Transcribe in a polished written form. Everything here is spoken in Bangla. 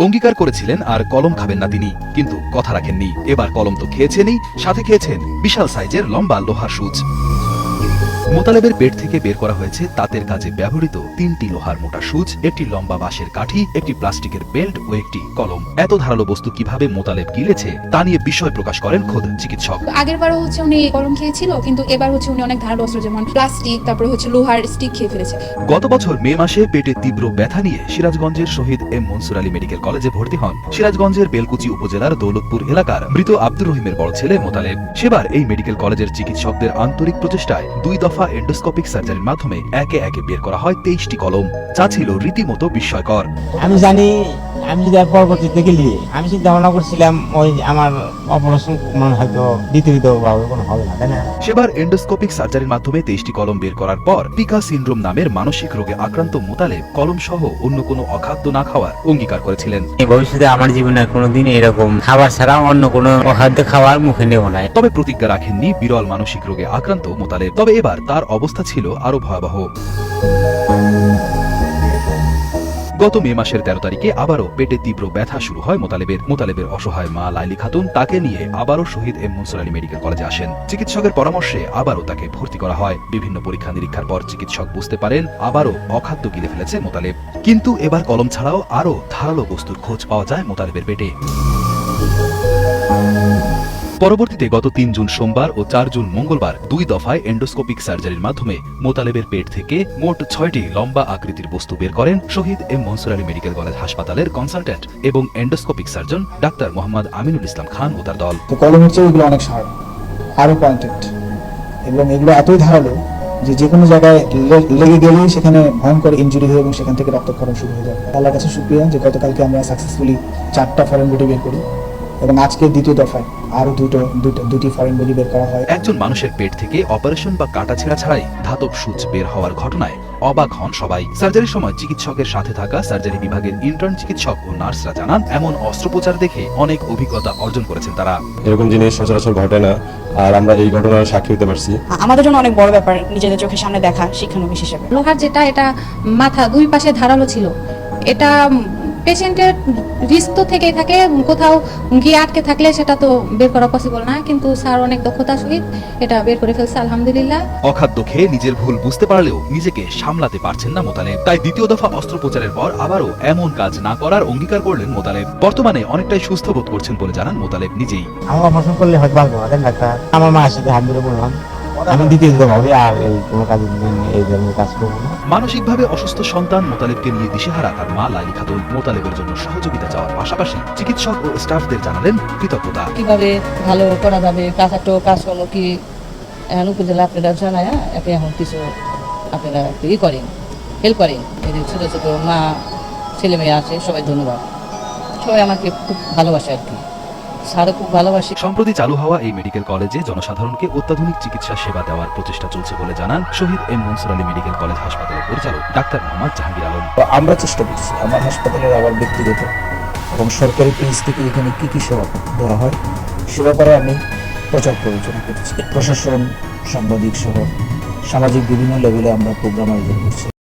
অঙ্গীকার করেছিলেন আর কলম খাবেন না তিনি, কিন্তু কথা রাখেননি। এবার কলম তো খেয়েছেনই, সাথে খেয়েছেন বিশাল সাইজের লম্বা লোহার সূচ। মোতালেবের পেট থেকে বের করা হয়েছে তাঁতের কাজে ব্যবহৃত 3টি লোহার মোটা সূচ, একটি লম্বা বাঁশের কাঠি, একটি প্লাস্টিকের বেল্ট ও একটি কলম। এত ধারালো বস্তু কিভাবে মোতালেব গিলেছে তা নিয়ে বিস্ময় প্রকাশ করেন খোদ চিকিৎসক। আগের বারও উনি কলম খেয়েছিল, কিন্তু এবার উনি অনেক ধারালো অস্ত্র যেমন প্লাস্টিক, তারপরে লোহার স্টিক খেয়ে ফেলেছে। গত বছর মে মাসে পেটে তীব্র ব্যথা নিয়ে সিরাজগঞ্জের শহীদ এম মনসুর আলী মেডিকেল কলেজে ভর্তি হন সিরাজগঞ্জের বেলকুচি উপজেলার দৌলতপুর এলাকার মৃত আব্দুর রহিমের বড় ছেলে মোতালেব। সেবার এই মেডিকেল কলেজের চিকিৎসকদের আন্তরিক প্রচেষ্টায় 2 দফা এন্ডোস্কোপিক সার্জারির মাধ্যমে একে একে বের করা হয় 23টি কলম, যা ছিল রীতিমতো বিস্ময়কর। আমি জানি আমি যদি পরবর্তীতে গেলি আমি চিন্তা ভাবনা করছিলাম ওই আমার অপারেশন হয়তো দ্বিতীয় ভাবে কোনো হবে না, তাই না? সেবার এন্ডোস্কোপিক সার্জারির মাধ্যমে 23টি কলম বের করার পর পিকা সিন্ড্রোম নামের মানসিক রোগে আক্রান্ত মোতালেব কলম সহ অন্য কোনো অখাদ্য না খাওয়ার অঙ্গীকার করেছিলেন। ভবিষ্যতে আমার জীবনে কোনোদিন এরকম খাবার ছাড়া অন্য কোনো অখাদ্য খাবার মুখে নেব না। তবে প্রতিজ্ঞা রাখেননি বিরল মানসিক রোগে আক্রান্ত মোতালেব। তবে এবার তার অবস্থা ছিল আরো ভয়াবহ। গত মে মাসের 13 তারিখে আবারও পেটে তীব্র ব্যথা শুরু হয় মোতালেবের অসহায় মা লাইলি খাতুন তাকে নিয়ে আবারও শহীদ এম মনসুর আলী মেডিকেল কলেজে আসেন। চিকিৎসকের পরামর্শে আবারও তাকে ভর্তি করা হয়। বিভিন্ন পরীক্ষা নিরীক্ষার পর চিকিৎসক বুঝতে পারেন আবারও অখাদ্য গিলে ফেলেছে মোতালেব। কিন্তু এবার কলম ছাড়াও আরো ধারালো বস্তুর খোঁজ পাওয়া যায় মোতালেবের পেটে। পরবর্তীতে গত 3 জুন সোমবার ও 4 জুন মঙ্গলবার 2 দফায় এন্ডোস্কোপিক সার্জারির মাধ্যমে মোতালেবের পেট থেকে মোট 6টি লম্বা আকৃতির বস্তু বের করেন শহীদ এম মনসুর আলী মেডিকেল কলেজ হাসপাতালের কনসালটেন্ট এবং endoscopic surgeon doctor Mohammad Aminul Islam Khan ও তার দল। কলমের চেয়ে এগুলো অনেক শার্প, আরো পয়েন্টেড, এবং এগুলো এতই ধারালো যে কোনো জায়গায় লেগে গেলেই সেখানে ভয়ঙ্কর ইনজুরি হয় এবং সেখান থেকে রক্তক্ষরণ শুরু হয়ে যায়। আল্লাহর কাছে শুকরিয়া যে গতকালকে আমরা সাকসেসফুলি 4টা ফরেন বডি বের করি এবং আজকে দ্বিতীয় দফায় আরো দুটি ফরেন বডি বের করা হয়। একজন মানুষের পেট থেকে অপারেশন বা কাটাছেঁড়া ছাড়াই ধাতব সূচ বের হওয়ার ঘটনায় অবাক হন সবাই। সার্জারির সময় চিকিৎসকের সাথে থাকা সার্জারি বিভাগের ইন্টার্ন চিকিৎসক ও নার্সরা জানান এমন অস্ত্রোপচার দেখে অনেক অভিজ্ঞতা অর্জন করেছেন তারা। এরকম জিনিস সচরাচর ঘটে না, আর আমরা এই ঘটনার সাক্ষী হতে পারছি। আমাদের জন্য অনেক বড় ব্যাপার নিজেদের চোখের সামনে দেখা শিক্ষানবিশ হিসেবে। লোহার এটা মাথা 2 পাশে ধারালো ছিল। এটা পেশেন্টের রিস্ক তো থেকেই থাকে, কোথাও গিয়ে আটকে থাকলে সেটা তো বের করা পসিবল না, কিন্তু স্যার অনেক দক্ষতার সহিত এটা বের করে ফেলছে আলহামদুলিল্লাহ। অখাদ্য খেয়ে নিজের ভুল বুঝতে পারলেও নিজেকে সামলাতে পারছেন না মোতালেব। তাই দ্বিতীয় দফা অস্ত্রোপচারের পর আবারও এমন কাজ না করার অঙ্গীকার করলেন মোতালেব। বর্তমানে অনেকটাই সুস্থ বোধ করছেন বলে জানান মোতালেব নিজেই। আমার অপারেশন করলে হয়তো ভালো হবে ডাক্তার। আমার মায়ের সাথে হাত ধরে বললাম আমি দ্বিতীয় ভাবে আর এই কোনো কাজের জন্য এই ধরনের কাজ করবো না। মানসিকভাবে অসুস্থ সন্তান মোতালেবকে নিয়ে দিশেহারা তার মা লাইলি খাতুন মোতালেবের জন্য সহযোগিতা চাওয়ার পাশাপাশি চিকিৎসক ও স্টাফদের জানালেন কৃতজ্ঞতা। কিভাবে ভালো করা যাবে কাজকর্ম কি উপজেলা আপনারা জানায় এখন কিছু আপনারা করেন, হেল্প করেন। এই যে ছোটো ছোটো মা ছেলে মেয়ে আছে, সবাই ধন্যবাদ। সবাই আমাকে খুব ভালোবাসে আর কি, স্যারও খুব ভালোবাসে। সম্প্রতি চালু হওয়া এই মেডিকেল কলেজে জনসাধারণকে অত্যাধুনিক চিকিৎসা সেবা দেওয়ার প্রচেষ্টা চলছে বলে জানান শহীদ এম মনসুর আলী মেডিকেল কলেজ হাসপাতালের পরিচালক ডাক্তার মোহাম্মদ জাহাঙ্গীর আলম। আমরা চেষ্টা করছি আমার হাসপাতালের আবার ব্যক্তিগত এবং সরকারি পেজ থেকে এখানে কি সেবা দেওয়া হয় সেবা করে আমি প্রচার প্রয়োজন করছি। প্রশাসন, সাংবাদিক সহ সামাজিক বিভিন্ন লেভেলে আমরা প্রোগ্রাম আয়োজন করছি।